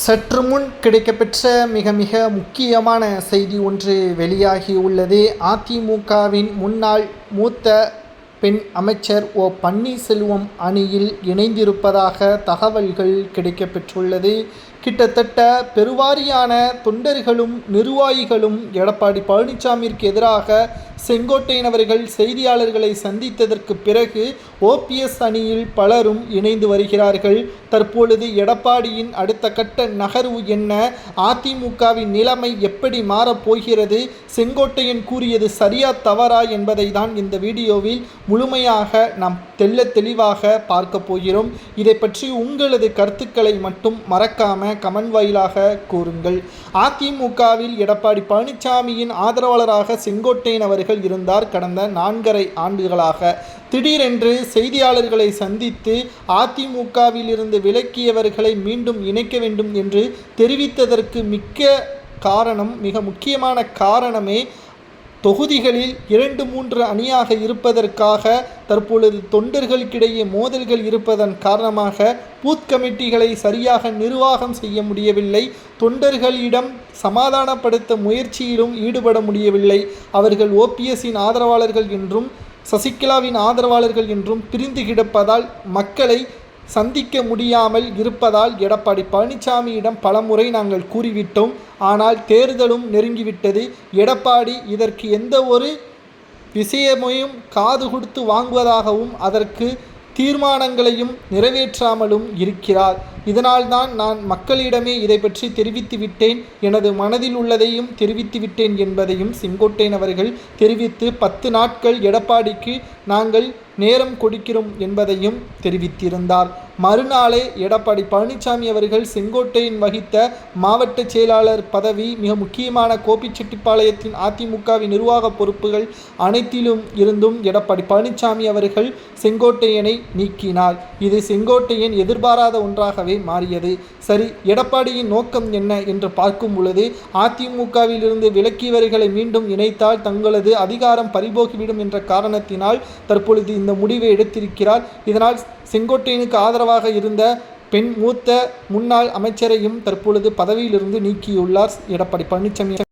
சற்று முன் கிடைக்கப்பெற்ற மிக முக்கியமான செய்தி ஒன்று வெளியாகியுள்ளது. அதிமுகவின் முன்னாள் மூத்த பெண் அமைச்சர் ஓ பன்னீர்செல்வம் அணியில் இணைந்திருப்பதாக தகவல்கள் கிடைக்கப்பெற்றுள்ளது. கிட்டத்தட்ட பெருவாரியான தொண்டர்களும் நிர்வாகிகளும் எடப்பாடி பழனிசாமிற்கு எதிராக செங்கோட்டையன் அவர்கள் செய்தியாளர்களை சந்தித்ததற்கு பிறகு ஓபிஎஸ் அணியில் பலரும் இணைந்து வருகிறார்கள். தற்பொழுது எடப்பாடியின் அடுத்த கட்ட நகர்வு என்ன, அதிமுகவின் நிலைமை எப்படி மாறப்போகிறது, செங்கோட்டையன் கூறியது சரியா தவறா என்பதை தான் இந்த வீடியோவில் முழுமையாக நாம் தெளிவாக பார்க்க போகிறோம். இதை பற்றி உங்களது கருத்துக்களை மட்டும் மறக்காம கமெண்ட் வாயிலாக கூறுங்கள். அதிமுகவில் எடப்பாடி பழனிசாமியின் ஆதரவாளராக செங்கோட்டையன் அவர்கள் இருந்தார். கடந்த 4.5 ஆண்டுகளாக திடீரென்று செய்தியாளர்களை சந்தித்து அதிமுகவில் இருந்து விலக்கியவர்களை மீண்டும் இணைக்க வேண்டும் என்று தெரிவித்ததற்கு மிக முக்கியமான காரணமே தொகுதிகளில் 2-3 அணியாக இருப்பதற்காக தற்பொழுது தொண்டர்களுக்கிடையே மோதல்கள் இருப்பதன் காரணமாக பூத் கமிட்டிகளை சரியாக நிர்வாகம் செய்ய முடியவில்லை. தொண்டர்களிடம் சமாதானப்படுத்த முயற்சியிலும் ஈடுபட முடியவில்லை. அவர்கள் ஓபிஎஸ்ஸின் ஆதரவாளர்கள் என்றும் சசிகலாவின் ஆதரவாளர்கள் என்றும் பிரிந்து கிடப்பதால் மக்களை சந்திக்க முடியாமல் இருப்பதால் எடப்பாடி பழனிசாமியிடம் பலமுறை நாங்கள் கூறிவிட்டோம். ஆனால் தேர்தலும் நெருங்கிவிட்டது. எடப்பாடி இதற்கு எந்த ஒரு விஷயமையும் காது கொடுத்து வாங்குவதாகவும் அதற்கு தீர்மானங்களையும் நிறைவேற்றாமலும் இருக்கிறார். இதனால்தான் நான் மக்களிடமே இதை பற்றி தெரிவித்து விட்டேன், எனது மனதில் உள்ளதையும் தெரிவித்து விட்டேன் என்பதையும் செங்கோட்டையன் அவர்கள் தெரிவித்து 10 நாட்கள் எடப்பாடிக்கு நாங்கள் நேரம் கொடுக்கிறோம் என்பதையும் தெரிவித்திருந்தார். மறுநாளே எடப்பாடி பழனிசாமி அவர்கள் செங்கோட்டையன் வகித்த மாவட்ட செயலாளர் பதவி, மிக முக்கியமான கோபிச்செட்டிப்பாளையத்தின் அதிமுகவின் நிர்வாக பொறுப்புகள் அனைத்திலும் இருந்தும் எடப்பாடி பழனிசாமி அவர்கள் செங்கோட்டையனை நீக்கினார். இது செங்கோட்டையன் எதிர்பாராத ஒன்றாகவே மாறியது. சரி, எடப்பாடியின் நோக்கம் என்ன என்று பார்க்கும் பொழுது, அதிமுகவில் இருந்து விலக்கியவர்களை மீண்டும் இணைத்தால் தங்களது அதிகாரம் பறிபோகிவிடும் என்ற காரணத்தினால் தற்பொழுது இந்த முடிவை எடுத்திருக்கிறார். இதனால் செங்கோட்டையனுக்கு ஆதரவாக இருந்த மூத்த முன்னாள் அமைச்சரையும் தற்பொழுது பதவியிலிருந்து நீக்கியுள்ளார் எடப்பாடி பழனிசாமி.